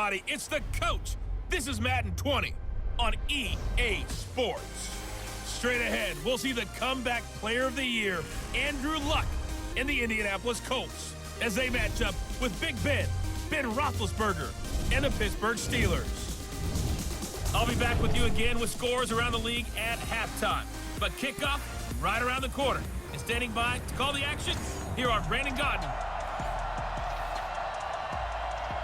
everybody. It's the coach. This is Madden 20 on EA Sports. Straight ahead, we'll see the comeback player of the year, Andrew Luck, and the Indianapolis Colts, as they match up with Big Ben Roethlisberger, and the Pittsburgh Steelers. I'll be back with you again with scores around the league at halftime. But kickoff right around the corner. And standing by to call the action, here are Brandon Gaudin.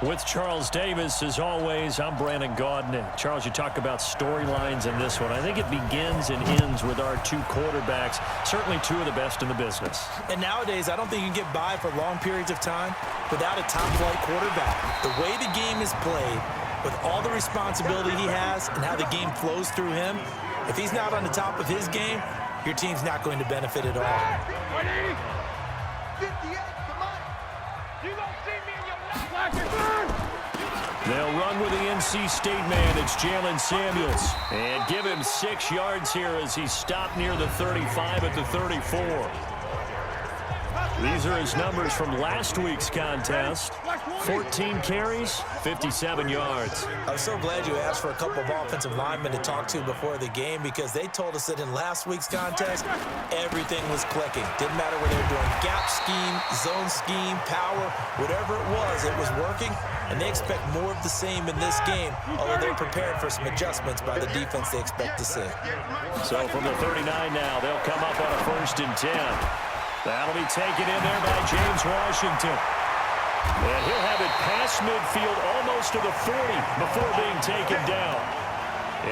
With Charles Davis, as always, I'm Brandon Gaudin. And Charles, you talk about storylines in this one. I think it begins and ends with our two quarterbacks, certainly two of the best in the business. And nowadays, I don't think you can get by for long periods of time without a top-flight quarterback. The way the game is played, with all the responsibility he has and how the game flows through him, if he's not on the top of his game, your team's not going to benefit at all. 58, come on. You don't see me in your life. They'll run with the NC State man. It's Jalen Samuels. And give him 6 yards here as he stopped near the 35 at the 34. These are his numbers from last week's contest. 14 carries, 57 yards. I'm so glad you asked for a couple of offensive linemen to talk to before the game, because they told us that in last week's contest, everything was clicking. Didn't matter whether they were doing gap scheme, zone scheme, power, whatever it was working, and they expect more of the same in this game, although they're prepared for some adjustments by the defense they expect to see. So from the 39 now, they'll come up on a 1st and 10. That'll be taken in there by James Washington. And he'll have it past midfield almost to the 40 before being taken down.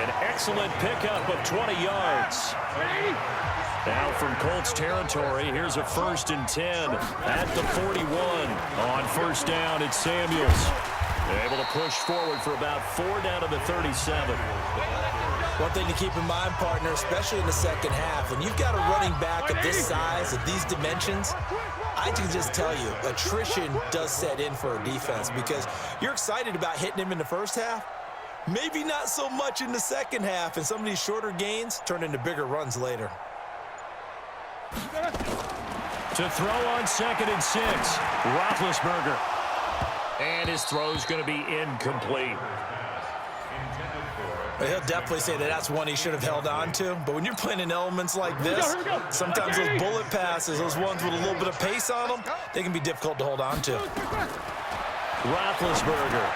An excellent pickup of 20 yards. Now from Colts territory, here's a 1st and 10 at the 41. On 1st down, it's Samuels. They're able to push forward for about 4 down to the 37. One thing to keep in mind, partner, especially in the second half, when you've got a running back of this size, of these dimensions, I can just tell you, attrition does set in for a defense, because you're excited about hitting him in the first half, maybe not so much in the second half, and some of these shorter gains turn into bigger runs later. To throw on 2nd and 6, Roethlisberger. And his throw's going to be incomplete. He'll definitely say that that's one he should have held on to. But when you're playing in elements like this, sometimes those bullet passes, those ones with a little bit of pace on them, they can be difficult to hold on to. Roethlisberger.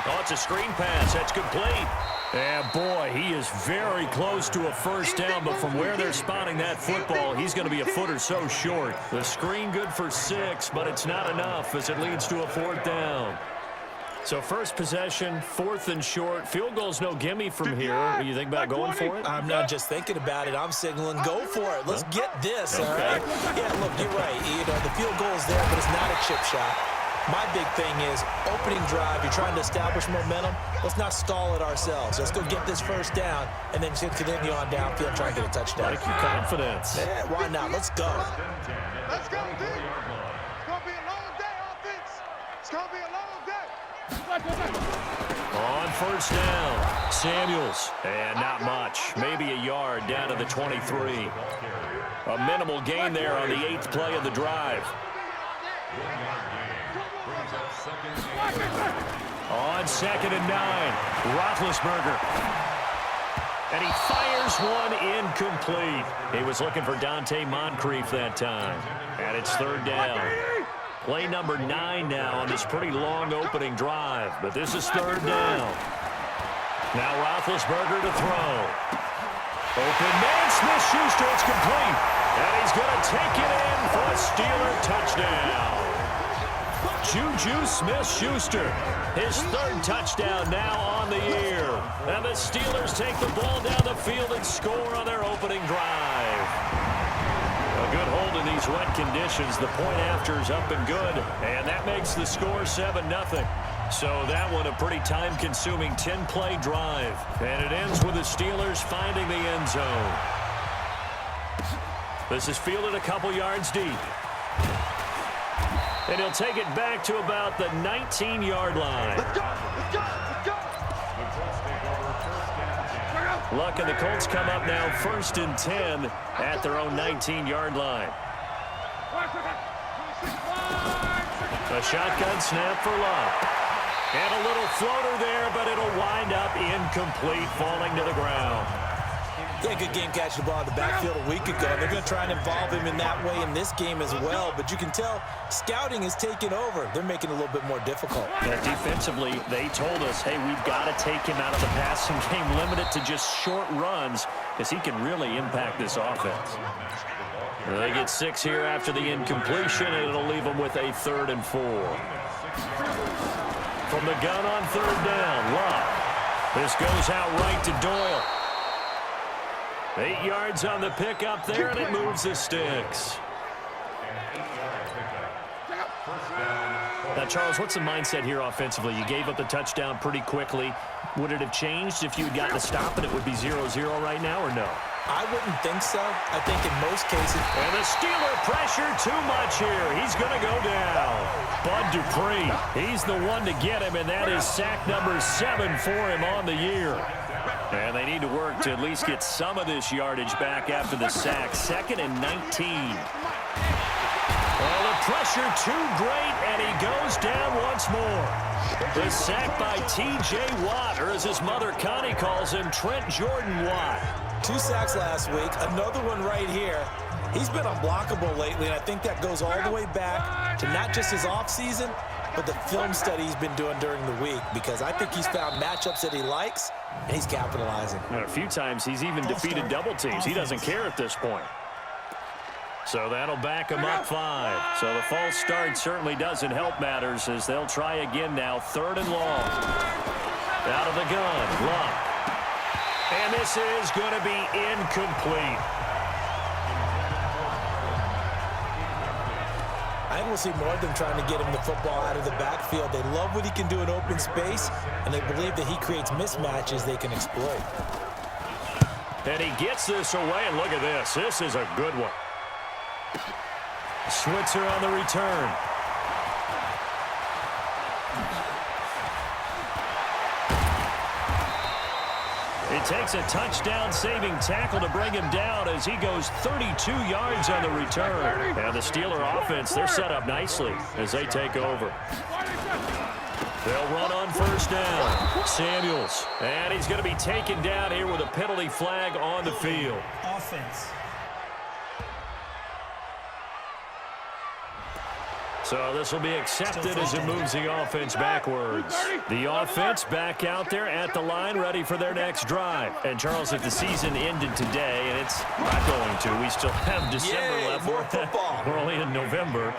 Oh, it's a screen pass. That's complete. And, boy, he is very close to a 1st down. But from where they're spotting that football, he's going to be a foot or so short. The screen good for 6, but it's not enough as it leads to a 4th down. So first possession, 4th and short. Field goal's no gimme from here. What do you think about going for it? I'm not just thinking about it. I'm signaling go for it. Let's get this, all right? Yeah, look, you're right. You know, the field goal is there, but it's not a chip shot. My big thing is opening drive. You're trying to establish momentum. Let's not stall it ourselves. Let's go get this 1st down and then continue on downfield and try and get a touchdown. Like your confidence. Yeah, why not? Let's go. Let's go, dude. It's going to be a long day, offense. It's going to be a long day. On 1st down, Samuels. And not much. Maybe a yard down to the 23. A minimal gain there on the 8th play of the drive. On 2nd and 9, Roethlisberger. And he fires one incomplete. He was looking for Dante Moncrief that time. And it's 3rd down. Play number 9 now on this pretty long opening drive. But this is 3rd down. Now Roethlisberger to throw. Open man, Smith-Schuster, it's complete. And he's going to take it in for a Steeler touchdown. Juju Smith-Schuster, his 3rd touchdown now on the year. And the Steelers take the ball down the field and score on their opening drive. A good hold in these wet conditions. The point after is up and good. And that makes the score 7-0. So that one a pretty time-consuming 10-play drive. And it ends with the Steelers finding the end zone. This is fielded a couple yards deep. And he'll take it back to about the 19-yard line. Let's go. Let's go. Let's go. Luck and the Colts come up now 1st and 10 at their own 19-yard line. A shotgun snap for Luck. And a little floater there, but it'll wind up incomplete, falling to the ground. Yeah, good game catching the ball in the backfield a week ago. They're going to try and involve him in that way in this game as well. But you can tell scouting is taking over. They're making it a little bit more difficult. Yeah, defensively, they told us, hey, we've got to take him out of the passing game, limit it to just short runs, because he can really impact this offense. They get 6 here after the incompletion, and it'll leave them with a 3rd and 4. From the gun on 3rd down, Luck. This goes out right to Doyle. 8 yards on the pickup there, and it moves the sticks. Now, Charles, what's the mindset here offensively? You gave up the touchdown pretty quickly. Would it have changed if you had gotten a stop and it would be 0-0 right now, or no? I wouldn't think so. I think in most cases. And the Steeler pressure too much here. He's going to go down. Bud Dupree, he's the one to get him, and that is sack number 7 for him on the year. And they need to work to at least get some of this yardage back after the sack. 2nd and 19. Well, the pressure too great, and he goes down once more. The sack by T.J. Watt, or as his mother Connie calls him, Trent Jordan Watt. 2 sacks last week, another one right here. He's been unblockable lately, and I think that goes all the way back to not just his offseason, but the film study he's been doing during the week, because I think he's found matchups that he likes, and he's capitalizing. And a few times he's even defeated double teams. He doesn't care at this point. So that'll back him up 5. So the false start certainly doesn't help matters, as they'll try again now. 3rd and long. Out of the gun, Luck. And this is going to be incomplete. I think we'll see more of them trying to get him the football out of the backfield. They love what he can do in open space, and they believe that he creates mismatches they can exploit. And he gets this away, and look at this. This is a good one. Switzer on the return. It takes a touchdown-saving tackle to bring him down as he goes 32 yards on the return. And the Steeler offense, they're set up nicely as they take over. They'll run on 1st down. Samuels. And he's going to be taken down here with a penalty flag on the field. Offense. So this will be accepted as it moves the offense backwards. The offense back out there at the line, ready for their next drive. And, Charles, if the season ended today, and it's not going to, we still have December left. More football. We're only in November.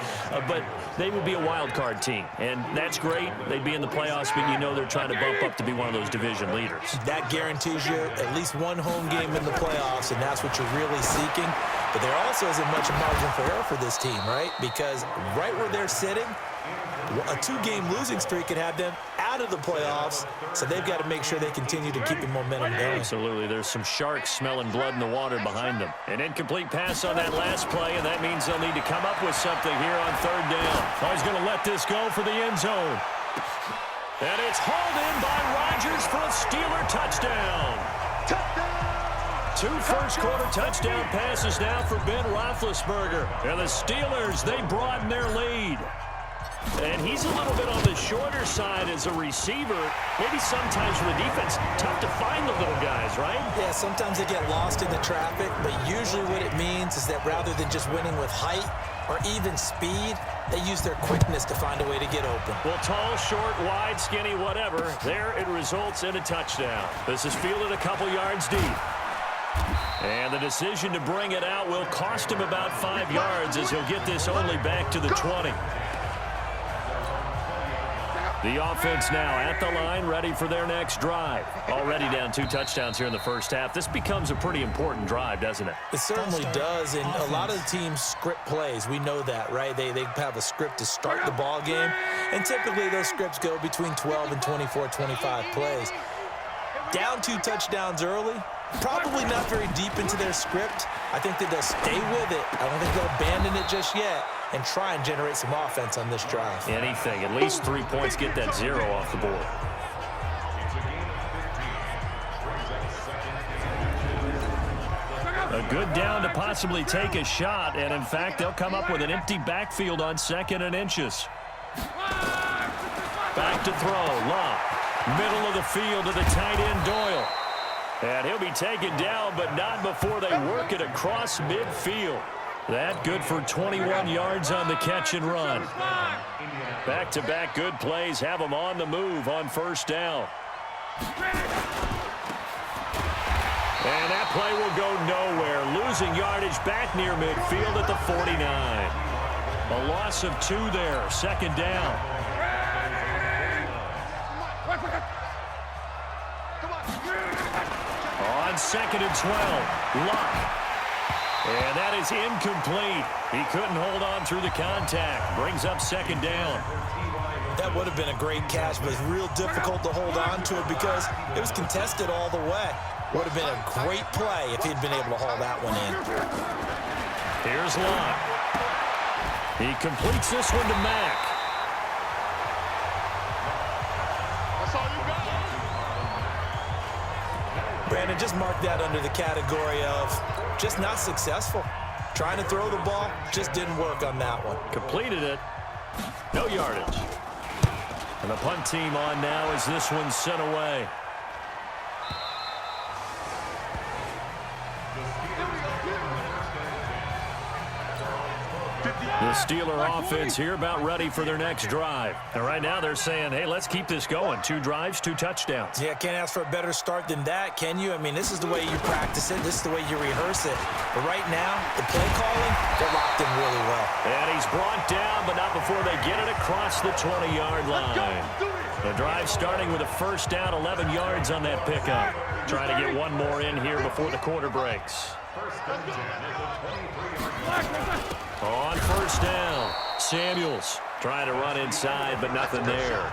But they would be a wild card team, and that's great. They'd be in the playoffs, but you know they're trying to bump up to be one of those division leaders. That guarantees you at least one home game in the playoffs, and that's what you're really seeking. But there also isn't much margin for error for this team, right? Because right where they're sitting, a 2-game losing streak could have them out of the playoffs, so they've got to make sure they continue to keep the momentum going. Absolutely. There's some sharks smelling blood in the water behind them. An incomplete pass on that last play, and that means they'll need to come up with something here on 3rd down. Oh, he's going to let this go for the end zone. And it's hauled in by Rodgers for a Steeler touchdown. 2 first-quarter touchdown passes now for Ben Roethlisberger. And the Steelers, they broaden their lead. And he's a little bit on the shorter side as a receiver. Maybe sometimes for the defense, tough to find the little guys, right? Yeah, sometimes they get lost in the traffic, but usually what it means is that rather than just winning with height or even speed, they use their quickness to find a way to get open. Well, tall, short, wide, skinny, whatever, there it results in a touchdown. This is fielded a couple yards deep. And the decision to bring it out will cost him about 5 yards as he'll get this only back to the 20. The offense now at the line, ready for their next drive. Already down 2 touchdowns here in the first half. This becomes a pretty important drive, doesn't it? It certainly does, and a lot of the teams script plays. We know that, right? They have a script to start the ball game, and typically those scripts go between 12 and 24, 25 plays. Down 2 touchdowns early, probably not very deep into their script. I think that they'll stay with it. I don't think they'll abandon it just yet and try and generate some offense on this drive. Anything. At least 3 points, get that 0 off the board. A good down to possibly take a shot, and in fact, they'll come up with an empty backfield on 2nd and inches. Back to throw. Luck. Middle of the field to the tight end, Doyle. And he'll be taken down, but not before they work it across midfield. That good for 21 yards on the catch and run. Back-to-back good plays have them on the move on first down. And that play will go nowhere. Losing yardage back near midfield at the 49. A loss of 2 there. Second down. On second and 12. Luck. And that is incomplete. He couldn't hold on through the contact. Brings up second down. That would have been a great catch, but it's real difficult to hold on to it because it was contested all the way. Would have been a great play if he'd been able to haul that one in. Here's Lott. He completes this one to Mack. That's all you got. Brandon, just mark that under the category of just not successful. Trying to throw the ball, just didn't work on that one. Completed it. No yardage. And the punt team on now as this one's sent away. The Steeler offense here about ready for their next drive. And right now they're saying, hey, let's keep this going. 2 drives, 2 touchdowns. Yeah, can't ask for a better start than that, can you? I mean, this is the way you practice it. This is the way you rehearse it. But right now, the play calling, they're locked in really well. And he's brought down, but not before they get it across the 20-yard line. The drive starting with a first down, 11 yards on that pickup. Trying to get one more in here before the quarter breaks. On first down, Samuels trying to run inside, but nothing there.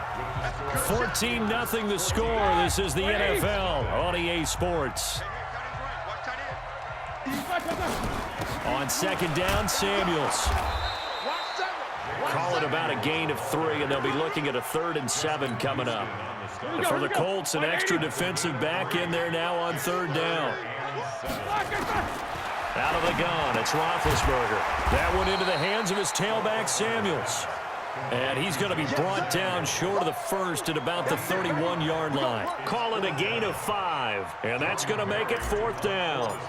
14-0 the score. This is the NFL on EA Sports. On second down, Samuels. Call it about a gain of 3, and they'll be looking at a 3rd and 7 coming up. And for the Colts, an extra defensive back in there now on 3rd down. Out of the gun, it's Roethlisberger. That one into the hands of his tailback, Samuels. And he's going to be brought down short of the first at about the 31-yard line. Call it a gain of 5, and that's going to make it 4th down.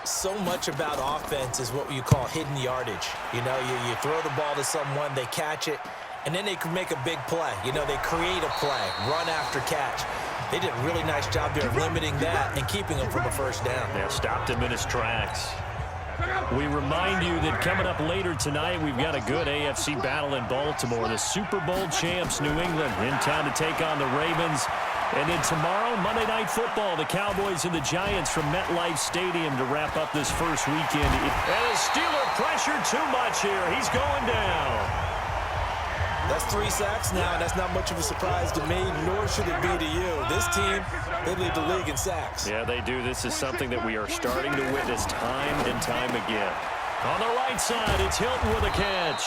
So much about offense is what you call hidden yardage. You know, you throw the ball to someone, they catch it, and then they can make a big play. You know, they create a play, run after catch. They did a really nice job there of limiting that and keeping him from a first down. Yeah, stopped him in his tracks. We remind you that coming up later tonight, we've got a good AFC battle in Baltimore. The Super Bowl champs, New England, in town to take on the Ravens. And then tomorrow, Monday Night Football, the Cowboys and the Giants from MetLife Stadium to wrap up this first weekend. And the Steeler pressure too much here. He's going down. That's 3 sacks now, and that's not much of a surprise to me, nor should it be to you. This team, they lead the league in sacks. Yeah, they do. This is something that we are starting to witness time and time again. On the right side, it's Hilton with a catch.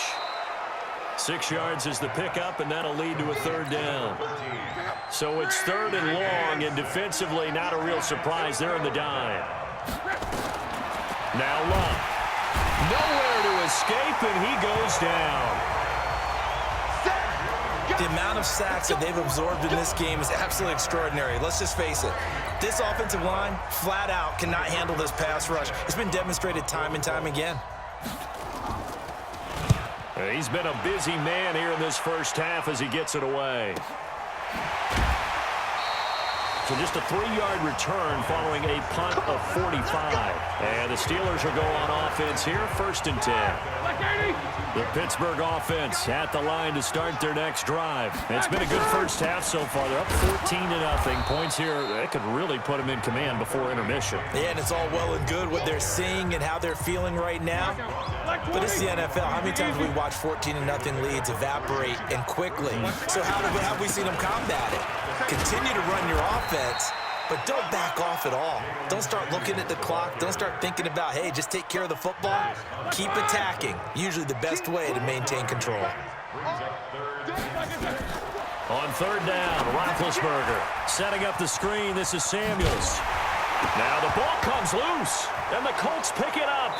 6 yards is the pickup, and that'll lead to a 3rd down. So it's 3rd and long, and defensively not a real surprise. They're in the dime. Now Luck. Nowhere to escape, and he goes down. The amount of sacks that they've absorbed in this game is absolutely extraordinary. Let's just face it. This offensive line, flat out, cannot handle this pass rush. It's been demonstrated time and time again. He's been a busy man here in this first half as he gets it away. So just a 3-yard return following a punt of 45. And the Steelers will go on offense here, 1st and 10. The Pittsburgh offense at the line to start their next drive. It's been a good first half so far. They're up 14-0. Points here, that could really put them in command before intermission. Yeah, and it's all well and good what they're seeing and how they're feeling right now. But it's the NFL. How many times have we watched 14-0 leads evaporate and quickly? So how have we seen them combat it? Continue to run your offense, but don't back off at all. Don't start looking at the clock. Don't start thinking about, hey, just take care of the football. Keep attacking. Usually the best way to maintain control. On 3rd down, Roethlisberger setting up the screen. This is Samuels. Now the ball comes loose, and the Colts pick it up.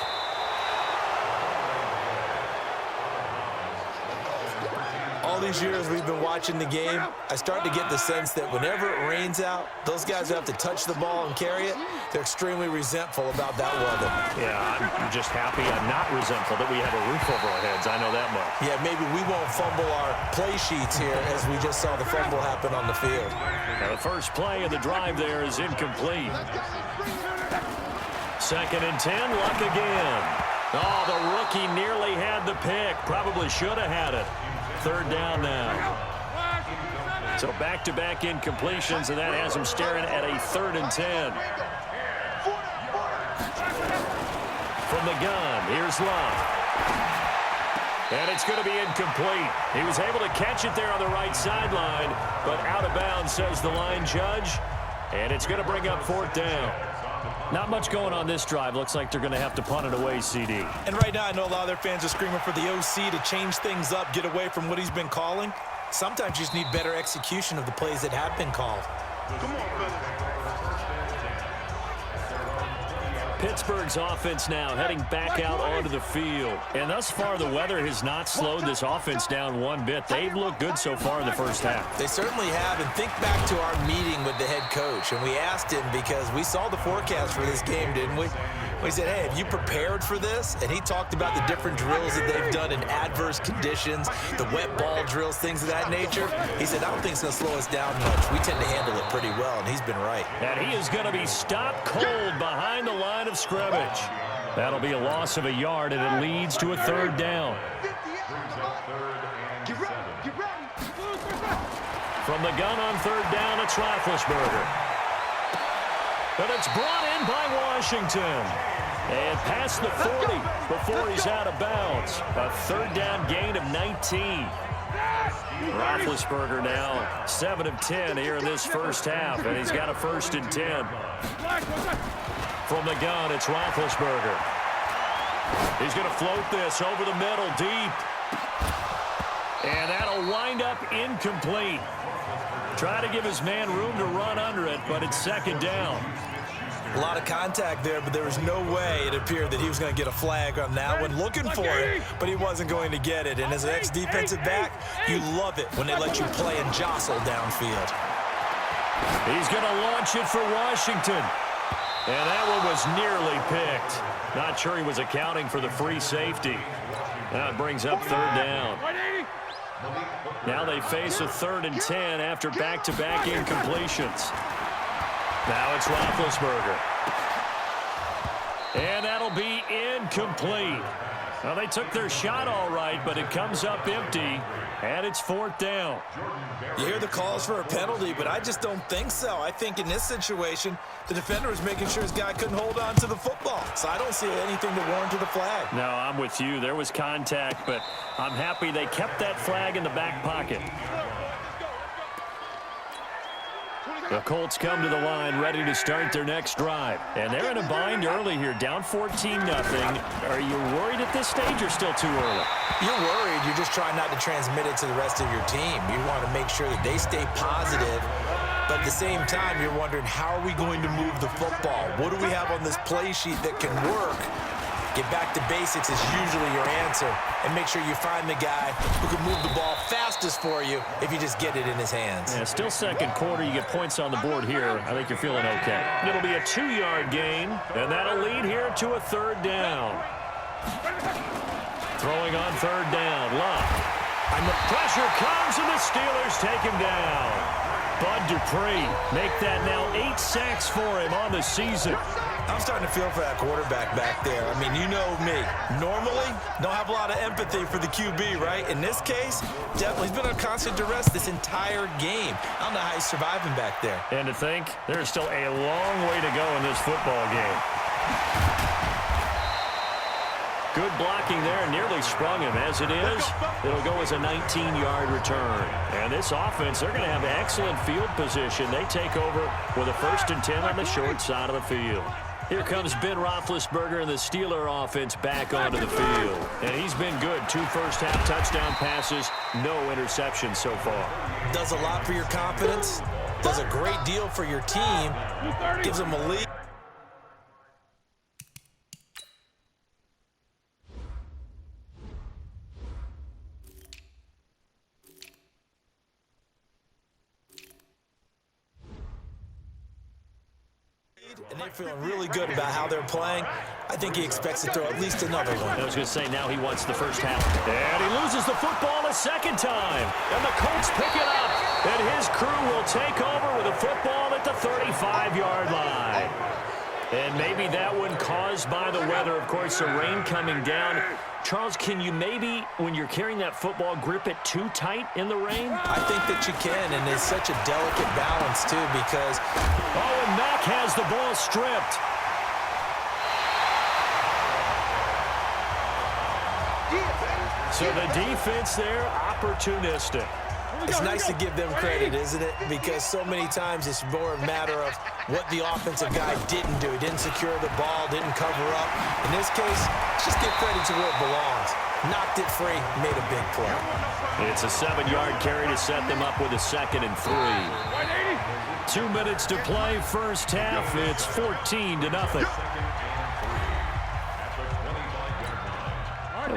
All these years we've been watching the game, I start to get the sense that whenever it rains out, those guys who have to touch the ball and carry it, they're extremely resentful about that weather. Yeah, I'm just happy I'm not resentful that we have a roof over our heads. I know that much. Yeah, maybe we won't fumble our play sheets here as we just saw the fumble happen on the field. Now the first play of the drive there is incomplete. 2nd and 10, Luck again. Oh, the rookie nearly had the pick. Probably should have had it. 3rd down now. So back-to-back incompletions, and that has him staring at a 3rd and 10. From the gun, here's Luck. And it's going to be incomplete. He was able to catch it there on the right sideline, but out of bounds, says the line judge. And it's going to bring up 4th down. Not much going on this drive. Looks like they're going to have to punt it away, CD. And right now, I know a lot of their fans are screaming for the OC to change things up, get away from what he's been calling. Sometimes you just need better execution of the plays that have been called. Come on, fellas. Pittsburgh's offense now heading back out onto the field. And thus far, the weather has not slowed this offense down one bit. They've looked good so far in the first half. They certainly have. And think back to our meeting with the head coach. And we asked him because we saw the forecast for this game, didn't we? We said, hey, have you prepared for this? And he talked about the different drills that they've done in adverse conditions, the wet ball drills, things of that nature. He said, I don't think it's going to slow us down much. We tend to handle it pretty well, and he's been right. And he is going to be stopped cold behind the line of scrimmage. That'll be a loss of a yard, and it leads to a 3rd down. From the gun on 3rd down, it's Roethlisberger. But it's brought in by Washington. And past the 40 before he's out of bounds. A 3rd down gain of 19. Roethlisberger now 7 of 10 here in this first half, and he's got a 1st and 10. From the gun, it's Roethlisberger. He's going to float this over the middle deep. And that'll wind up incomplete. Try to give his man room to run under it, but it's 2nd down. A lot of contact there, but there was no way it appeared that he was going to get a flag on that one. Looking for it, but he wasn't going to get it. And as an ex-defensive back, you love it when they let you play and jostle downfield. He's going to launch it for Washington. And that one was nearly picked. Not sure he was accounting for the free safety. That brings up 3rd down. Now they face a 3rd and 10 after back-to-back incompletions. Now it's Roethlisberger. And that'll be incomplete. Well, they took their shot all right, but it comes up empty, and it's 4th down. You hear the calls for a penalty, but I just don't think so. I think in this situation, the defender was making sure his guy couldn't hold on to the football. So I don't see anything to warrant the flag. No, I'm with you. There was contact, but I'm happy they kept that flag in the back pocket. The Colts come to the line ready to start their next drive. And they're in a bind early here, down 14-0. Are you worried at this stage or still too early? You're worried. You're just trying not to transmit it to the rest of your team. You want to make sure that they stay positive. But at the same time, you're wondering, how are we going to move the football? What do we have on this play sheet that can work? Get back to basics is usually your answer. And make sure you find the guy who can move the ball fastest for you if you just get it in his hands. Yeah, still 2nd quarter. You get points on the board here. I think you're feeling okay. It'll be a 2-yard gain, and that'll lead here to a 3rd down. Throwing on 3rd down, Luck. And the pressure comes, and the Steelers take him down. Bud Dupree make that now 8 sacks for him on the season. I'm starting to feel for that quarterback back there. I mean, you know me. Normally, don't have a lot of empathy for the QB, right? In this case, definitely, he's been on constant duress this entire game. I don't know how he's surviving back there. And to think, there's still a long way to go in this football game. Good blocking there, nearly sprung him. As it is, it'll go as a 19-yard return. And this offense, they're going to have excellent field position. They take over with a 1st and 10 on the short side of the field. Here comes Ben Roethlisberger and the Steeler offense back onto the field. And he's been good. 2 first-half touchdown passes, no interceptions so far. Does a lot for your confidence, does a great deal for your team, gives them a lead. and they're feeling really good about how they're playing. I think he expects to throw at least another one. I was going to say, now he wants the first half. And he loses the football a second time. And the Colts pick it up. And his crew will take over with a football at the 35-yard line. And maybe that one caused by the weather. Of course, the rain coming down. Charles, can you maybe, when you're carrying that football, grip it too tight in the rain? I think that you can, and it's such a delicate balance, too, because... Oh, and Mack has the ball stripped. So the defense there, opportunistic. It's nice to give them credit, isn't it? Because so many times it's more a matter of what the offensive guy didn't do. He didn't secure the ball, didn't cover up. In this case, just give credit to where it belongs. Knocked it free, made a big play. It's a 7-yard carry to set them up with a 2nd and 3. 2 minutes to play, first half. It's 14-0.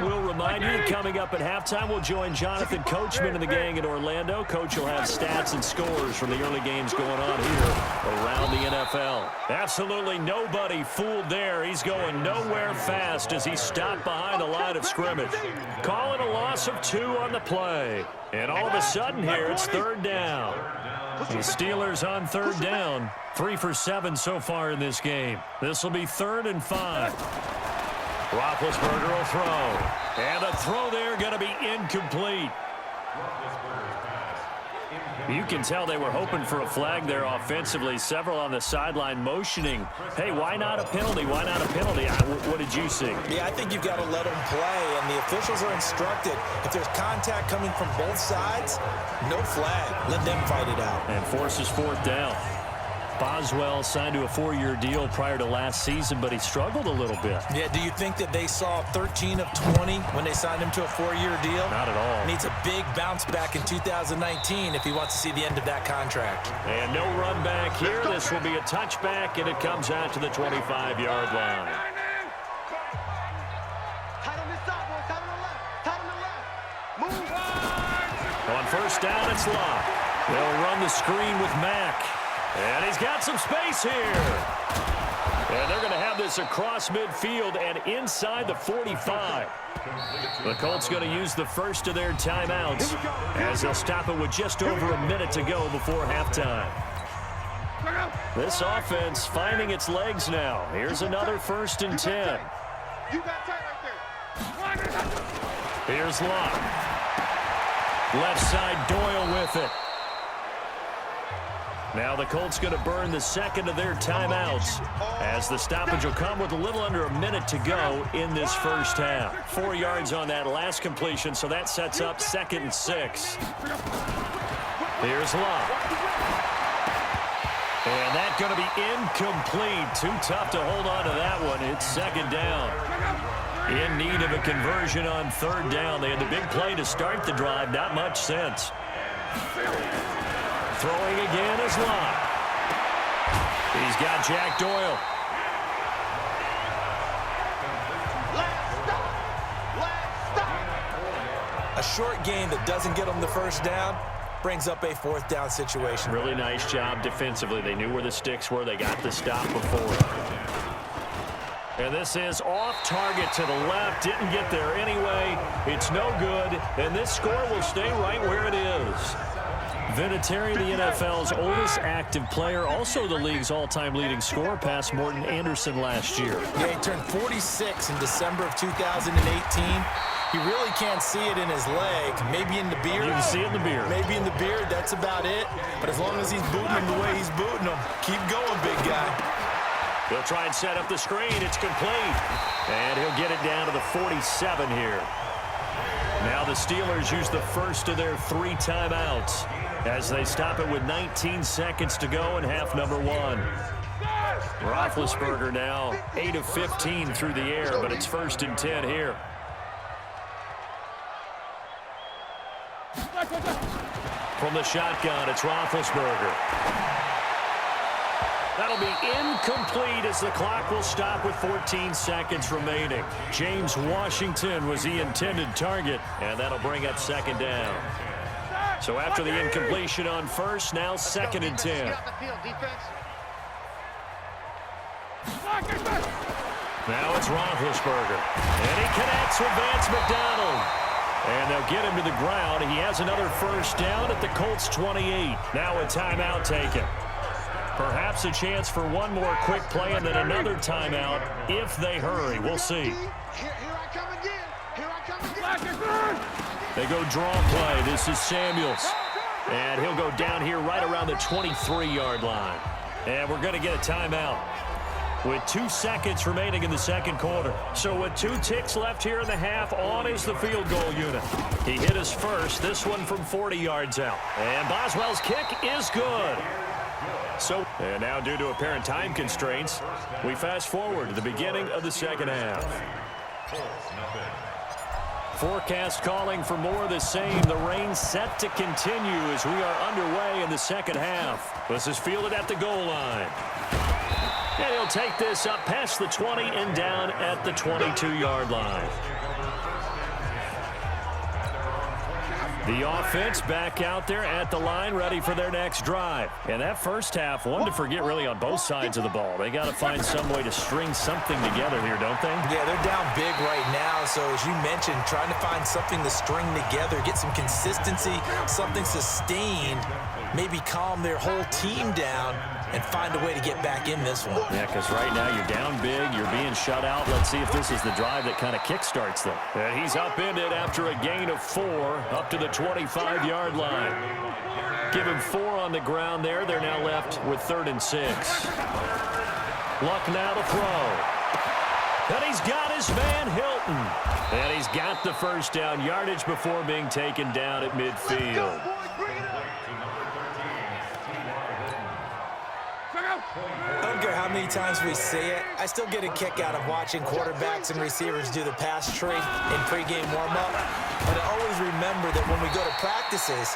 We'll remind you, coming up at halftime, we'll join Jonathan Coachman and the gang in Orlando. Coach will have stats and scores from the early games going on here around the NFL. Absolutely nobody fooled there. He's going nowhere fast as he stopped behind the line of scrimmage. Calling a loss of 2 on the play. And all of a sudden here, it's 3rd down. The Steelers on 3rd down. 3 for 7 so far in this game. This will be 3rd and 5. Roethlisberger will throw. And the throw there going to be incomplete. You can tell they were hoping for a flag there offensively. Several on the sideline motioning. Hey, why not a penalty? Why not a penalty? What did you see? Yeah, I think you've got to let them play, and the officials are instructed. If there's contact coming from both sides, no flag. Let them fight it out. And forces 4th down. Boswell signed to a 4-year deal prior to last season, but he struggled a little bit. Yeah, do you think that they saw 13 of 20 when they signed him to a 4-year deal? Not at all. Needs a big bounce back in 2019 if he wants to see the end of that contract. And no run back here. This will be a touchback, and it comes out to the 25-yard line. On 1st down, it's Locke. They'll run the screen with Mack. And he's got some space here. And they're going to have this across midfield and inside the 45. The Colts going to use the first of their timeouts as they'll stop it with just over a minute to go before halftime. This offense finding its legs now. Here's another 1st and 10. Here's Locke. Left side, Doyle with it. Now the Colts going to burn the 2nd of their timeouts as the stoppage will come with a little under a minute to go in this first half. 4 yards on that last completion, so that sets up 2nd and 6. Here's Locke. And that's going to be incomplete. Too tough to hold on to that one. It's 2nd down. In need of a conversion on 3rd down. They had the big play to start the drive. Not much sense. Throwing again is Locke. He's got Jack Doyle. A short game that doesn't get them the 1st down brings up a 4th down situation. Really nice job defensively. They knew where the sticks were. They got the stop before. And this is off target to the left. Didn't get there anyway. It's no good. And this score will stay right where it is. Vinatieri, the NFL's oldest active player, also the league's all-time leading scorer, past Morton Anderson last year. Yeah, he turned 46 in December of 2018. He really can't see it in his leg. Maybe in the beard. You can see it in the beard. Maybe in the beard, that's about it. But as long as he's booting him the way he's booting him, keep going, big guy. He'll try and set up the screen. It's complete. And he'll get it down to the 47 here. Now the Steelers use the first of their 3 timeouts as they stop it with 19 seconds to go in half number 1. Roethlisberger now 8 of 15 through the air, but it's 1st and 10 here. From the shotgun, it's Roethlisberger. That'll be incomplete as the clock will stop with 14 seconds remaining. James Washington was the intended target, and that'll bring up 2nd down. So after the incompletion on 1st, now 2nd and 10. Now it's Roethlisberger. And he connects with Vance McDonald. And they'll get him to the ground. He has another first down at the Colts 28. Now a timeout taken. Perhaps a chance for one more quick play and then another timeout if they hurry. We'll see. Here I come again. Here I come again. They go draw play. This is Samuels. And he'll go down here right around the 23-yard line. And we're going to get a timeout with 2 seconds remaining in the second quarter. So with 2 ticks left here in the half, on is the field goal unit. He hit us first, this one from 40 yards out. And Boswell's kick is good. And now due to apparent time constraints, we fast forward to the beginning of the second half. Forecast calling for more of the same. The rain set to continue as we are underway in the second half. This is fielded at the goal line. And he'll take this up past the 20 and down at the 22-yard line. The offense back out there at the line, ready for their next drive. And that first half, one to forget really on both sides of the ball. They got to find some way to string something together here, don't they? Yeah, they're down big right now. So as you mentioned, trying to find something to string together, get some consistency, something sustained, maybe calm their whole team down and find a way to get back in this one. Yeah, because right now you're down big, you're being shut out. Let's see if this is the drive that kind of kickstarts them. And he's upended after a gain of 4 up to the 25-yard line. Give him 4 on the ground there. They're now left with 3rd and 6. Luck now to throw. And he's got his man Hilton. And he's got the first down yardage before being taken down at midfield. I don't care how many times we say it, I still get a kick out of watching quarterbacks and receivers do the pass tree in pregame warm-up. But I always remember that when we go to practices,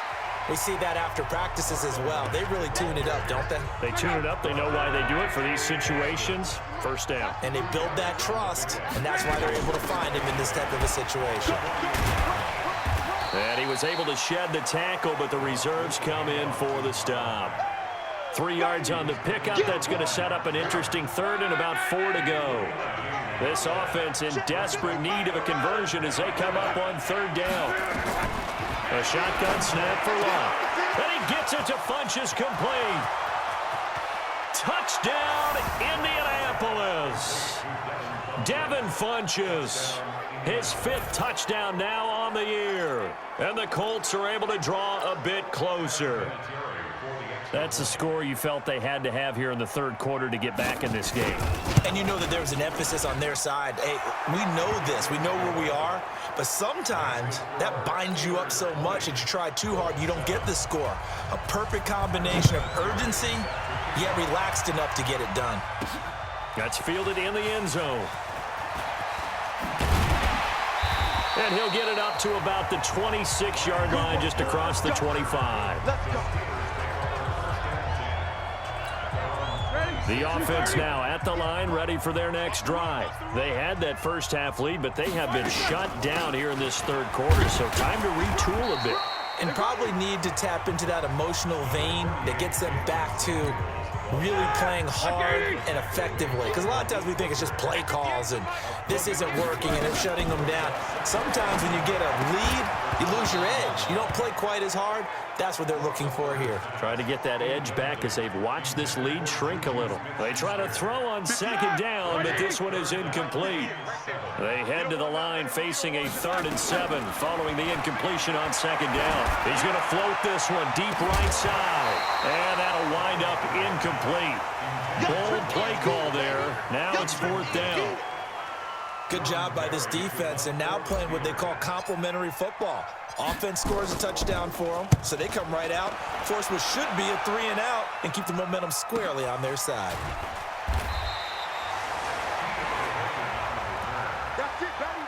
we see that after practices as well. They really tune it up, don't they? They tune it up. They know why they do it for these situations. First down. And they build that trust, and that's why they're able to find him in this type of a situation. And he was able to shed the tackle, but the reserves come in for the stop. 3 yards on the pickup. That's going to set up an interesting 3rd and about 4 to go. This offense in desperate need of a conversion as they come up on 3rd down. A shotgun snap for Luck. And he gets it to Funchess complete. Touchdown, Indianapolis. Devin Funchess, his 5th touchdown now on the year. And the Colts are able to draw a bit closer. That's the score you felt they had to have here in the 3rd quarter to get back in this game. And you know that there was an emphasis on their side. Hey, we know this. We know where we are. But sometimes that binds you up so much that you try too hard, you don't get the score. A perfect combination of urgency, yet relaxed enough to get it done. That's fielded in the end zone. And he'll get it up to about the 26-yard line just across the 25. Let's go. The offense now at the line, ready for their next drive. They had that first half lead, but they have been shut down here in this 3rd quarter, so time to retool a bit. And probably need to tap into that emotional vein that gets them back to really playing hard and effectively. Because a lot of times we think it's just play calls and this isn't working and it's shutting them down. Sometimes when you get a lead, you lose your edge. You don't play quite as hard. That's what they're looking for here. Try to get that edge back as they've watched this lead shrink a little. They try to throw on 2nd down, but this one is incomplete. They head to the line facing a 3rd and 7 following the incompletion on 2nd down. He's going to float this one deep right side. And that'll wind up incomplete. Bold play call there. Now it's 4th down. Good job by this defense, and now playing what they call complementary football. Offense scores a touchdown for them, so they come right out, force what should be a 3-and-out, and keep the momentum squarely on their side. That's it, baby.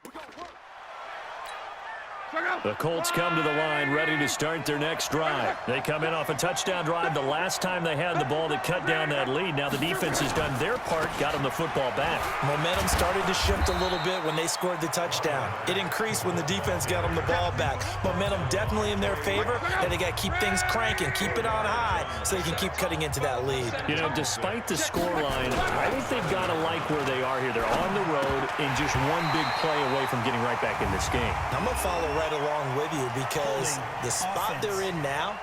We're gonna work. Check out. The Colts come to the line ready to start their next drive. They come in off a touchdown drive the last time they had the ball that cut down that lead. Now the defense has done their part, got them the football back. Momentum started to shift a little bit when they scored the touchdown. It increased when the defense got them the ball back. Momentum definitely in their favor, and they got to keep things cranking, keep it on high so they can keep cutting into that lead. You know, despite the scoreline, I think they've got to like where they are here. They're on the road and just one big play away from getting right back in this game. I'm going to follow right along with you because the spot they're in now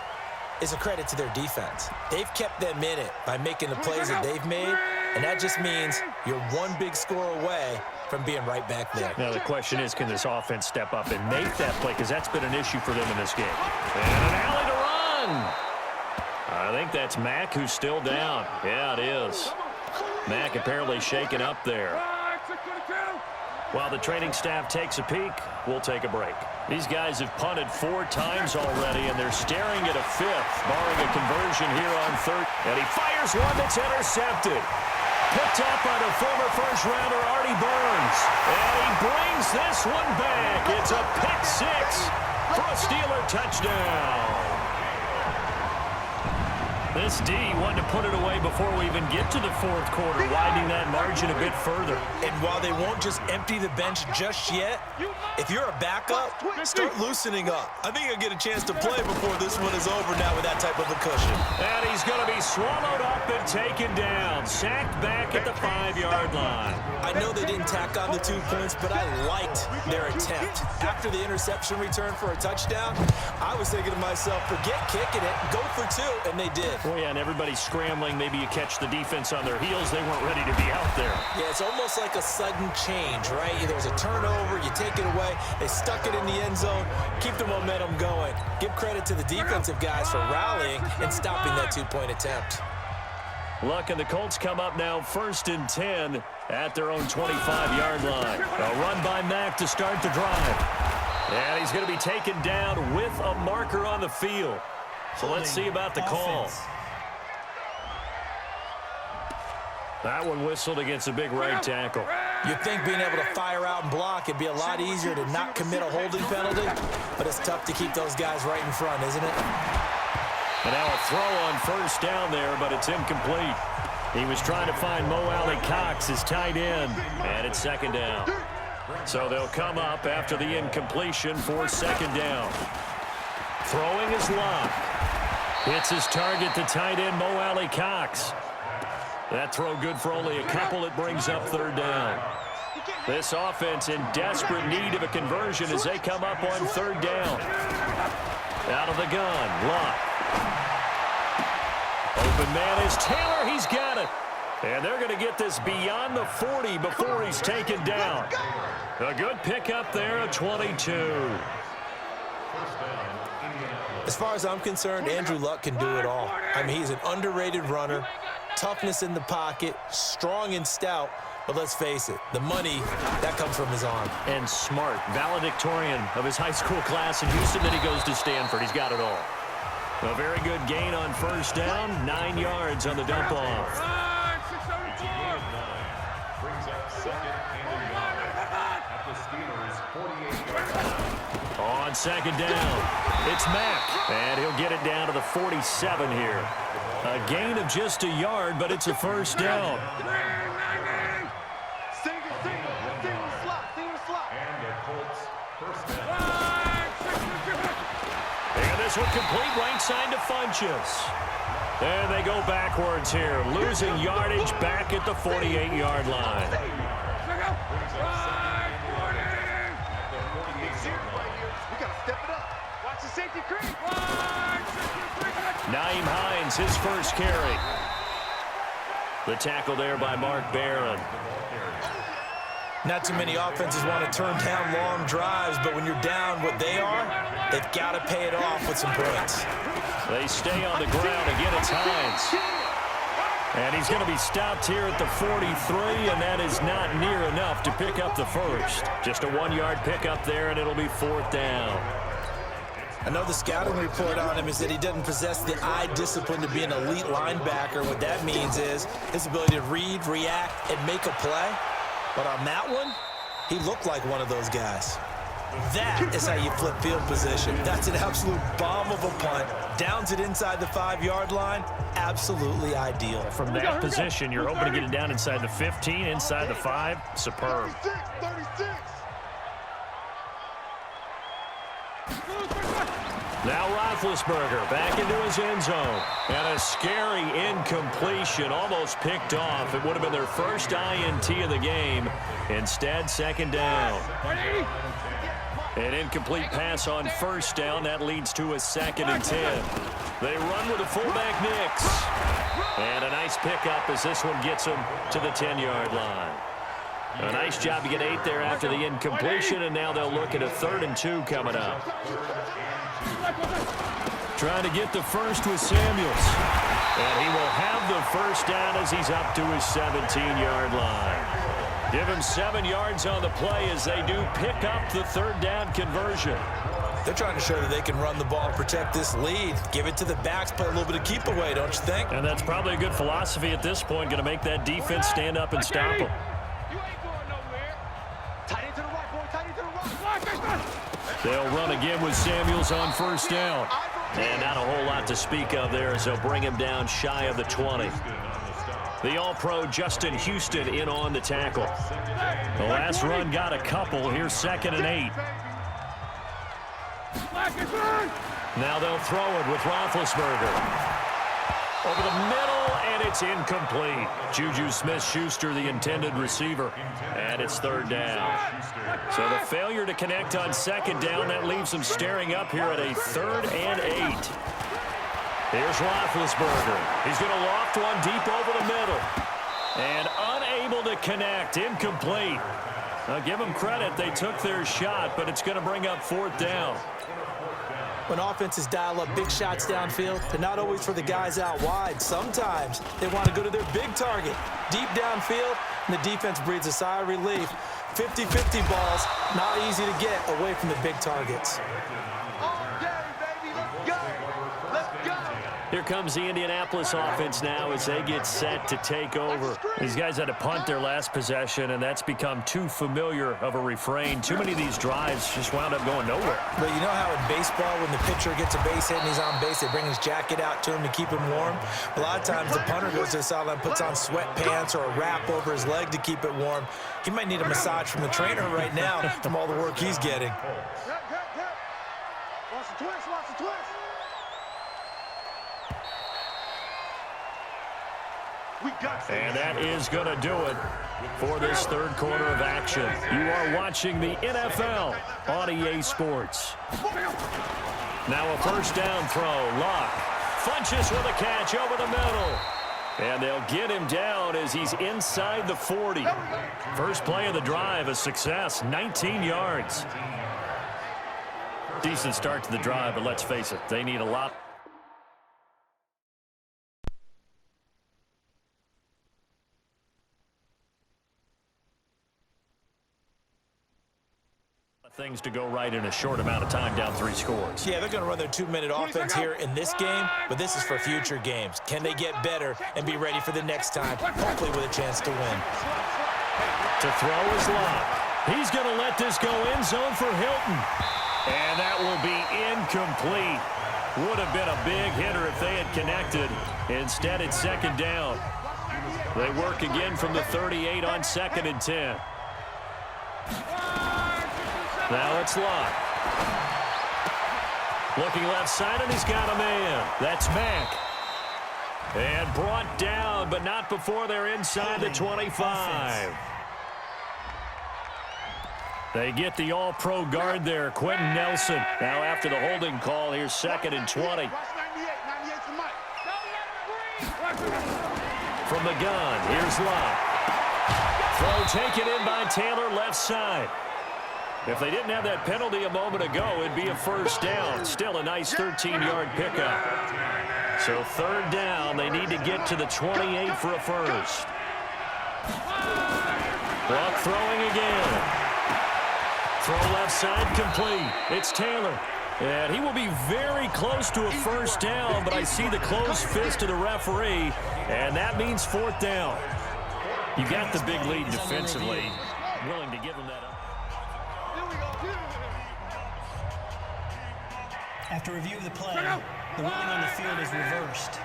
is a credit to their defense. They've kept them in it by making the plays that they've made, and that just means you're one big score away from being right back there. Now the question is, can this offense step up and make that play, because that's been an issue for them in this game. And an alley to run. I think that's Mack who's still down. Yeah, it is. Mack apparently shaken up there. While the training staff takes a peek, we'll take a break. These guys have punted 4 times already, and they're staring at a 5th, barring a conversion here on 3rd. And he fires one that's intercepted. Picked up by the former first-rounder Artie Burns. And he brings this one back. It's a pick 6 for a Steeler touchdown. This D wanted to put it away before we even get to the 4th quarter, widening that margin a bit further. And while they won't just empty the bench just yet, if you're a backup, start loosening up. I think you'll get a chance to play before this one is over now with that type of a cushion. And he's going to be swallowed up and taken down. Sacked back at the 5-yard line. I know they didn't tack on the 2 points, but I liked their attempt. After the interception return for a touchdown, I was thinking to myself, forget kicking it, go for 2, and they did. Oh, yeah, and everybody's scrambling. Maybe you catch the defense on their heels. They weren't ready to be out there. Yeah, it's almost like a sudden change, right? There was a turnover, you take it away, they stuck it in the end zone, keep the momentum going. Give credit to the defensive guys for rallying and stopping that 2-point attempt. Luck and the Colts come up now 1st and 10 at their own 25-yard line. A run by Mack to start the drive. And he's going to be taken down with a marker on the field. So let's see about the call. That one whistled against a big right tackle. You'd think being able to fire out and block, it'd be a lot easier to not commit a holding penalty, but it's tough to keep those guys right in front, isn't it? And now a throw on 1st down there, but it's incomplete. He was trying to find Mo Alley-Cox, his tight end, and it's 2nd down. So they'll come up after the incompletion for 2nd down. Throwing is Locke. Hits his target, the tight end, Mo Alley-Cox. That throw good for only a couple. It brings up 3rd down. This offense in desperate need of a conversion as they come up on 3rd down. Out of the gun, Locke. Open man is Taylor. He's got it. And they're going to get this beyond the 40 before he's taken down. A good pickup there, a 22. As far as I'm concerned, Andrew Luck can do it all. I mean, he's an underrated runner, toughness in the pocket, strong and stout, but let's face it, the money, that comes from his arm. And smart, valedictorian of his high school class in Houston, then he goes to Stanford. He's got it all. A very good gain on 1st down, 9 yards on the dump off. On 2nd down, it's Mack, and he'll get it down to the 47 here. A gain of just a yard, but it's a 1st down. And this one complete right side to Funchess. And they go backwards here, losing yardage back at the 48-yard line. Naeem Hines, his 1st carry. The tackle there by Mark Barron. Not too many offenses want to turn down long drives, but when you're down what they are, they've got to pay it off with some points. They stay on the ground. Again, it's Hines. And he's going to be stopped here at the 43, and that is not near enough to pick up the 1st. Just a 1-yard pickup there, and it'll be 4th down. I know the scouting report on him is that he doesn't possess the eye discipline to be an elite linebacker. What that means is his ability to read, react, and make a play. But on that one, he looked like one of those guys. That is how you flip field position. That's an absolute bomb of a punt. Downs it inside the 5-yard line. Absolutely ideal. From that position, you're hoping to get it down inside the 15, inside the 5. Superb. 36. Now Roethlisberger back into his end zone. And a scary incompletion, almost picked off. It would have been their first INT of the game. Instead, second down. An incomplete pass on first down. That leads to a 2nd and 10. They run with a fullback Nix. And a nice pickup as this one gets them to the 10-yard line. A nice job to get 8 there after the incompletion, and now they'll look at a 3rd and 2 coming up. Trying to get the first with Samuels. And he will have the first down as he's up to his 17-yard line. Give him 7 yards on the play as they do pick up the 3rd down conversion. They're trying to show that they can run the ball, protect this lead. Give it to the backs, play a little bit of keep away, don't you think? And that's probably a good philosophy at this point, going to make that defense stand up and stop them. They'll run again with Samuels on first down. And not a whole lot to speak of there as they'll bring him down shy of the 20. The All-Pro Justin Houston in on the tackle. The last run got a couple. Here's 2nd and 8. Now they'll throw it with Roethlisberger. Over the middle, and it's incomplete. Juju Smith-Schuster, the intended receiver. And it's 3rd down. So the failure to connect on 2nd down, that leaves them staring up here at a 3rd and 8. Here's Roethlisberger. He's going to loft one deep over the middle. And unable to connect. Incomplete. Now give them credit. They took their shot, but it's going to bring up 4th down. When offenses dial up big shots downfield, they're not always for the guys out wide. Sometimes they want to go to their big target, deep downfield, and the defense breathes a sigh of relief. 50-50 balls, not easy to get away from the big targets. Here comes the Indianapolis offense now as they get set to take over. These guys had to punt their last possession, and that's become too familiar of a refrain. Too many of these drives just wound up going nowhere. But you know how in baseball, when the pitcher gets a base hit and he's on base, they bring his jacket out to him to keep him warm? A lot of times the punter goes to the sideline, puts on sweatpants or a wrap over his leg to keep it warm. He might need a massage from the trainer right now from all the work he's getting. Watch the twist, watch the twist. And that is going to do it for this 3rd quarter of action. You are watching the NFL on EA Sports. Now a first down throw. Luck Funches with a catch over the middle. And they'll get him down as he's inside the 40. First play of the drive, a success, 19 yards. Decent start to the drive, but let's face it, they need a lot. Things to go right in a short amount of time, down 3 scores. Yeah, they're going to run their 2-minute offense here in this game, but this is for future games. Can they get better and be ready for the next time, hopefully with a chance to win? To throw is Locke. He's going to let this go end zone for Hilton. And that will be incomplete. Would have been a big hitter if they had connected. Instead, it's 2nd down. They work again from the 38 on 2nd and 10. Now it's Locke. Looking left side, and he's got a man. That's Mack. And brought down, but not before they're inside the 25. They get the all-pro guard there, Quentin Nelson. Now after the holding call, here's 2nd and 20. From the gun, here's Locke. Throw taken in by Taylor, left side. If they didn't have that penalty a moment ago, it'd be a first down. Still a nice 13-yard pickup. So 3rd down, they need to get to the 28 for a first. Luck throwing again. Throw left side complete. It's Taylor. And he will be very close to a first down, but I see the closed fist of the referee, and that means 4th down. You got the big lead defensively. Willing to give him that up. After review of the play, the ruling on the field is reversed.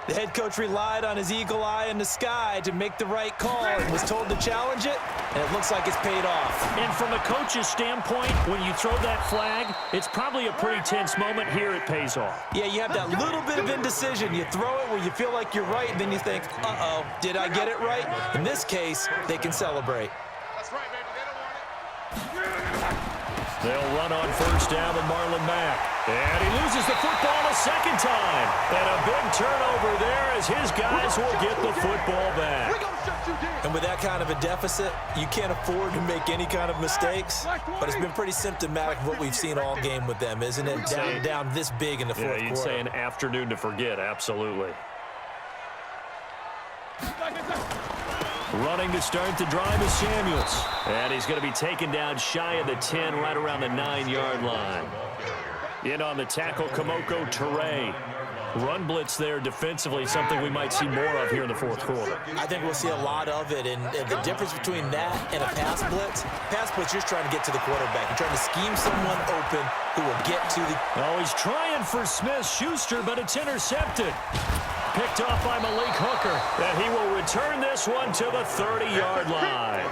The head coach relied on his eagle eye in the sky to make the right call and was told to challenge it, and it looks like it's paid off. And from a coach's standpoint, when you throw that flag, it's probably a pretty tense moment. Here it pays off. Yeah, you have that little bit of indecision. You throw it where you feel like you're right, and then you think, uh-oh, did I get it right? In this case, they can celebrate. That's right, baby. They don't want it. They'll run on first down with Marlon Mack. And he loses the football a second time. And a big turnover there as his guys will get the football back. And with that kind of a deficit, you can't afford to make any kind of mistakes. But it's been pretty symptomatic of what we've seen all game with them, isn't it? Down this big in the fourth quarter. You'd say an afternoon to forget, absolutely. Running to start the drive is Samuels. And he's going to be taken down shy of the 10, right around the 9-yard line. In on the tackle, Kamoko Toure. Run blitz there defensively, something we might see more of here in the fourth quarter. I think we'll see a lot of it, and the difference between that and a pass blitz, you're just trying to get to the quarterback. You're trying to scheme someone open who will get to the... Oh, he's trying for Smith-Schuster, but it's intercepted. Picked off by Malik Hooker, and he will return this one to the 30-yard line.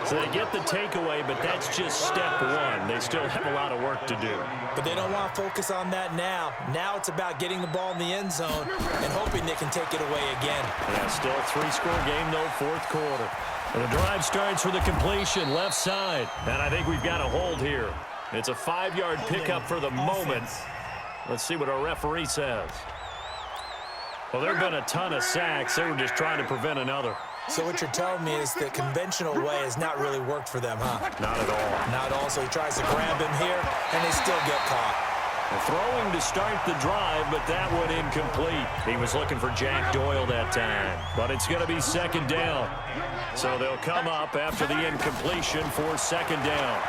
So they get the takeaway, but that's just step one. They still have a lot of work to do. But they don't want to focus on that now. Now it's about getting the ball in the end zone and hoping they can take it away again. Yeah, still a 3-score game, though, fourth quarter. And the drive starts with a completion left side. And I think we've got a hold here. It's a 5-yard pickup for the moment. Let's see what our referee says. Well, there have been a ton of sacks. They were just trying to prevent another. So what you're telling me is the conventional way has not really worked for them, huh? Not at all. Not at all. So he tries to grab him here, and they still get caught. Throwing to start the drive, but that one incomplete. He was looking for Jack Doyle that time, but it's going to be second down. So they'll come up after the incompletion for second down.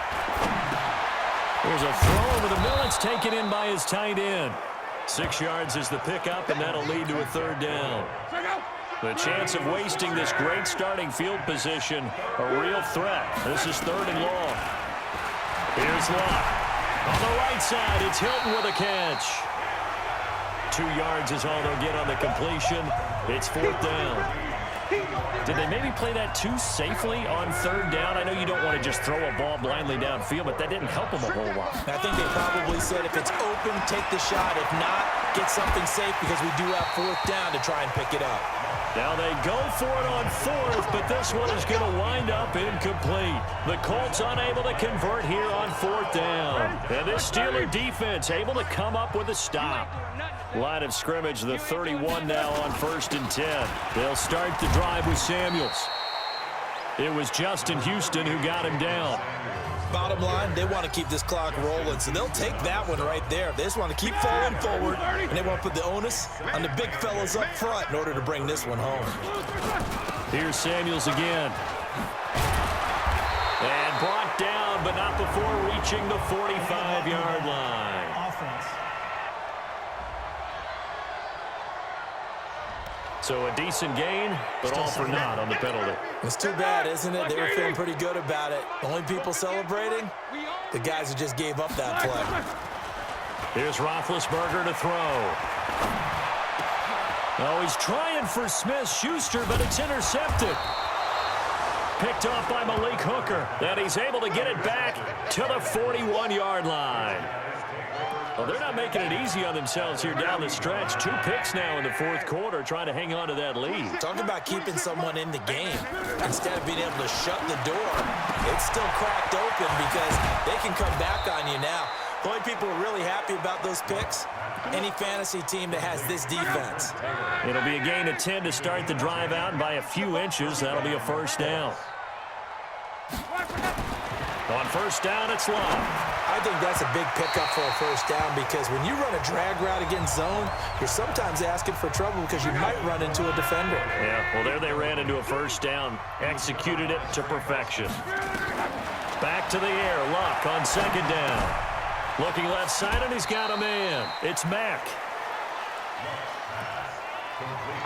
There's a throw over the middle. It's taken in by his tight end. 6 yards is the pickup, and that'll lead to a third down. The chance of wasting this great starting field position, a real threat. This is third and long. Here's Luck. On the right side, it's Hilton with a catch. 2 yards is all they'll get on the completion. It's fourth down. Did they maybe play that too safely on third down? I know you don't want to just throw a ball blindly downfield, but that didn't help them a whole lot. I think they probably said if it's open, take the shot. If not, get something safe because we do have fourth down to try and pick it up. Now they go for it on fourth, but this one is going to wind up incomplete. The Colts unable to convert here on fourth down. And this Steeler defense able to come up with a stop. Line of scrimmage, the 31 now on 1st and 10. They'll start the drive with Samuels. It was Justin Houston who got him down. Bottom line, they want to keep this clock rolling, so they'll take that one right there. They just want to keep falling forward, and they want to put the onus on the big fellas up front in order to bring this one home. Here's Samuels again. And brought down, but not before reaching the 45-yard line. Offense. So a decent gain, but all for naught on the penalty. It's too bad, isn't it? They were feeling pretty good about it. Only people celebrating, the guys who just gave up that play. Here's Roethlisberger to throw. Oh, he's trying for Smith-Schuster, but it's intercepted. Picked off by Malik Hooker. And he's able to get it back to the 41-yard line. Well, they're not making it easy on themselves here down the stretch. 2 picks now in the fourth quarter, trying to hang on to that lead. Talk about keeping someone in the game. Instead of being able to shut the door, it's still cracked open because they can come back on you now. The only people who are really happy about those picks, any fantasy team that has this defense. It'll be a gain of 10 to start the drive out, and by a few inches, that'll be a first down. On first down, it's Long. I think that's a big pickup for a first down because when you run a drag route against zone, you're sometimes asking for trouble because you might run into a defender. Yeah, well, there they ran into a first down. Executed it to perfection. Back to the air. Luck on second down. Looking left side, and he's got a man. It's Mack.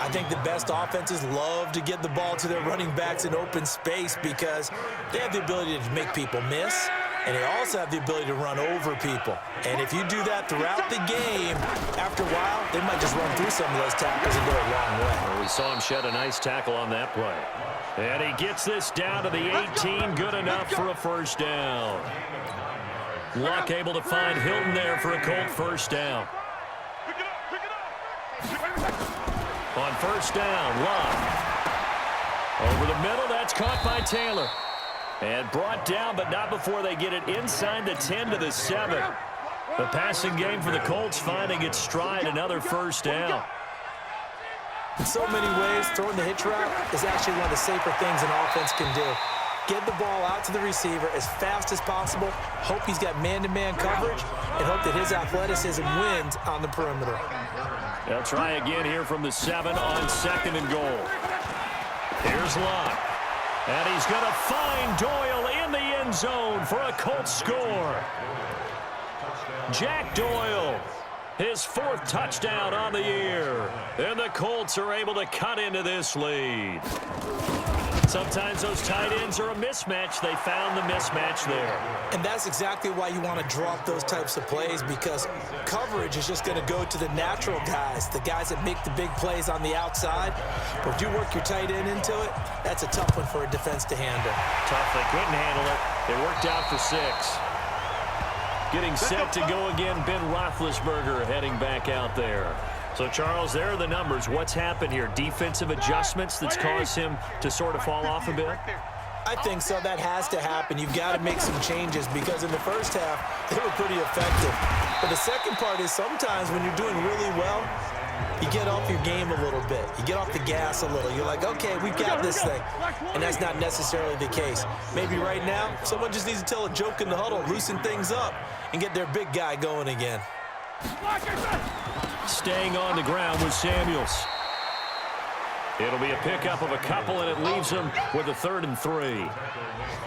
I think the best offenses love to get the ball to their running backs in open space because they have the ability to make people miss, and they also have the ability to run over people. And if you do that throughout the game, after a while, they might just run through some of those tackles and go a long way. Well, we saw him shed a nice tackle on that play. And he gets this down to the 18, good enough for a first down. Luck able to find Hilton there for a Colt first down. On first down, Luck. Over the middle, that's caught by Taylor. And brought down, but not before they get it inside the 10 to the 7. The passing game for the Colts finding its stride, another first down. In so many ways, throwing the hitch route is actually one of the safer things an offense can do. Get the ball out to the receiver as fast as possible, hope he's got man-to-man coverage, and hope that his athleticism wins on the perimeter. They'll try again here from the 7 on 2nd and goal. Here's Locke. And he's going to find Doyle in the end zone for a Colts score. Jack Doyle, his 4th touchdown on the year. And the Colts are able to cut into this lead. Sometimes those tight ends are a mismatch. They found the mismatch there. And that's exactly why you want to drop those types of plays, because coverage is just going to go to the natural guys, the guys that make the big plays on the outside. But if you work your tight end into it, that's a tough one for a defense to handle. Tough. They couldn't handle it. They worked out for 6. Getting set to go again, Ben Roethlisberger heading back out there. So, Charles, there are the numbers. What's happened here? Defensive adjustments that's caused him to sort of fall off a bit? I think so. That has to happen. You've got to make some changes, because in the first half, they were pretty effective. But the second part is sometimes when you're doing really well, you get off your game a little bit. You get off the gas a little. You're like, okay, we've got this thing. And that's not necessarily the case. Maybe right now, someone just needs to tell a joke in the huddle, loosen things up, and get their big guy going again. Staying on the ground with Samuels. It'll be a pickup of a couple, and it leaves them with a 3rd and 3.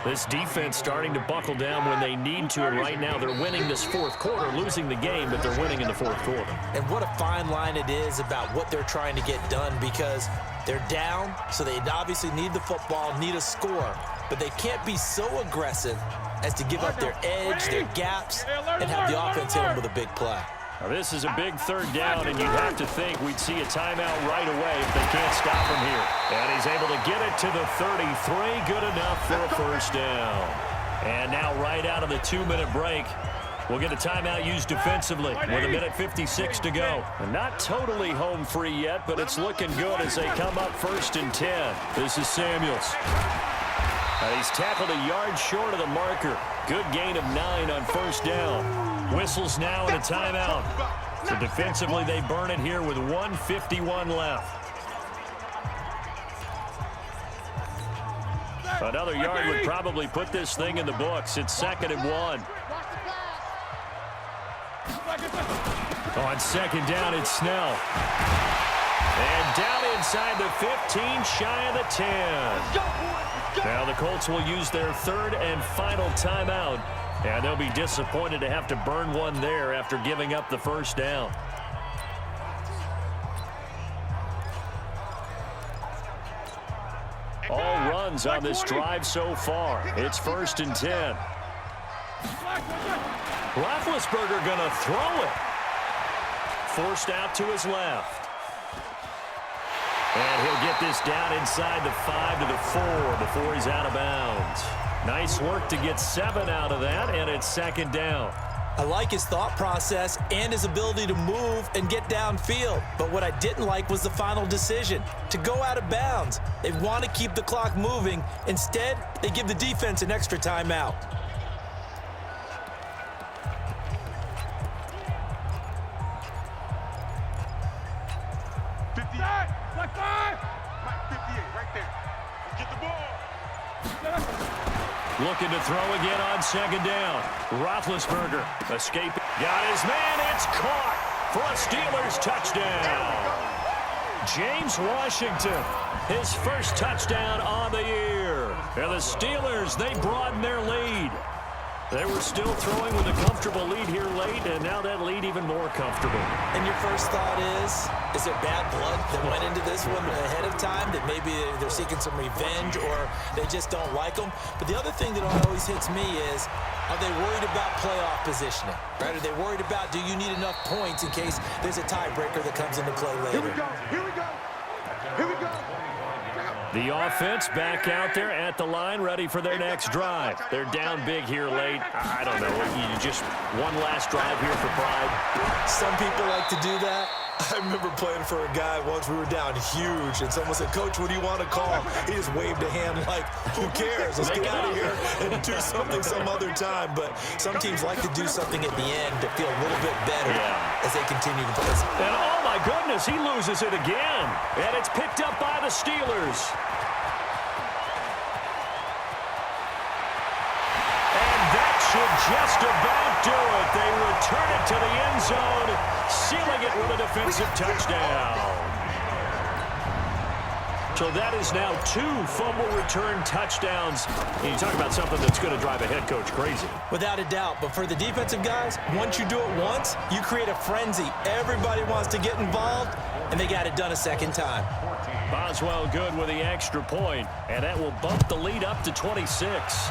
This defense starting to buckle down when they need to, and right now they're winning this 4th quarter, losing the game, but they're winning in the 4th quarter. And what a fine line it is about what they're trying to get done, because they're down, so they obviously need the football, need a score, but they can't be so aggressive as to give up their edge, their gaps, and have the offense hit them with a big play. Now, this is a big 3rd down, and you'd have to think we'd see a timeout right away if they can't stop him here. And he's able to get it to the 33, good enough for a first down. And now right out of the 2-minute break, we'll get a timeout used defensively with 1:56 to go. And not totally home free yet, but it's looking good as they come up 1st and 10. This is Samuels. And he's tackled a yard short of the marker. Good gain of 9 on first down. Whistles now and a timeout. So defensively, they burn it here with 1:51 left. Another yard would probably put this thing in the books. It's 2nd and 1. On 2nd down, it's Snell. And down inside the 15, shy of the 10. Now the Colts will use their 3rd and final timeout. And they'll be disappointed to have to burn one there after giving up the first down. All runs on this drive so far. It's 1st and 10. Roethlisberger going to throw it. Forced out to his left. And he'll get this down inside the 5 to the 4 before he's out of bounds. Nice work to get 7 out of that, and it's 2nd down. I like his thought process and his ability to move and get downfield. But what I didn't like was the final decision, to go out of bounds. They want to keep the clock moving. Instead, they give the defense an extra timeout. Looking to throw again on 2nd down. Roethlisberger escaping. Got his man. It's caught for a Steelers touchdown. James Washington, his 1st touchdown on the year. And the Steelers, they broaden their lead. They were still throwing with a comfortable lead here late, and now that lead even more comfortable. And your first thought is there bad blood that went into this one ahead of time, that maybe they're seeking some revenge or they just don't like them? But the other thing that always hits me is, are they worried about playoff positioning? Right? Are they worried about, do you need enough points in case there's a tiebreaker that comes into play later? Here we go. Here we go. Here we go. The offense back out there at the line, ready for their next drive. They're down big here late. I don't know. You just one last drive here for pride. Some people like to do that. I remember playing for a guy once. We were down huge, and someone said, "Coach, what do you want to call?" He just waved a hand like, who cares? Let's get out of here and do something some other time. But some teams like to do something at the end to feel a little bit better as they continue to play. And oh my goodness, he loses it again. And it's picked up by the Steelers. And that should just about do it. They return it to the end zone, sealing it with a defensive touchdown. So that is now 2 fumble return touchdowns. And you talk about something that's going to drive a head coach crazy. Without a doubt. But for the defensive guys, once you do it once, you create a frenzy. Everybody wants to get involved, and they got it done a second time. Boswell good with the extra point, and that will bump the lead up to 26.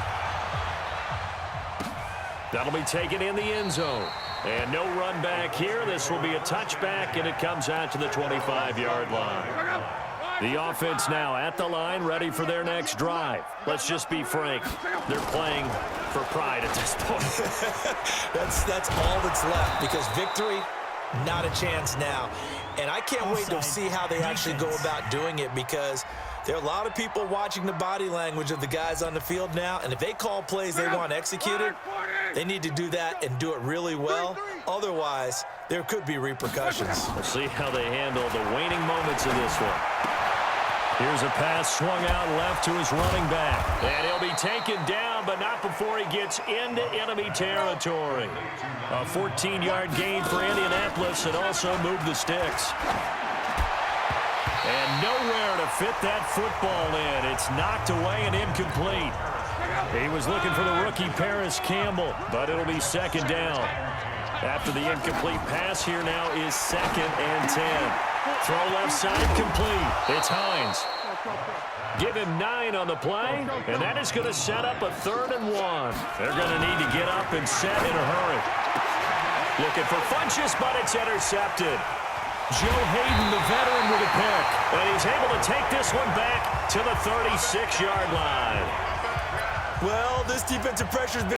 That'll be taken in the end zone. And no run back here. This will be a touchback, and it comes out to the 25-yard line. The offense now at the line, ready for their next drive. Let's just be frank. They're playing for pride at this point. That's all that's left, because victory, not a chance now. And I can't wait to see how they actually go about doing it, because there are a lot of people watching the body language of the guys on the field now, and if they call plays they want executed, they need to do that and do it really well. Otherwise, there could be repercussions. We'll see how they handle the waning moments of this one. Here's a pass swung out left to his running back. And he'll be taken down, but not before he gets into enemy territory. A 14-yard gain for Indianapolis, and also moved the sticks. And nowhere to fit that football in. It's knocked away and incomplete. He was looking for the rookie Paris Campbell, but it'll be second down. After the incomplete pass, here now is 2nd and 10. Throw left side complete. It's Hines. Give him 9 on the play, and that is going to set up a 3rd and 1. They're going to need to get up and set in a hurry. Looking for Funchess, but it's intercepted. Joe Hayden, the veteran, with a pick, and he's able to take this one back to the 36-yard line. Well, this defensive pressure's been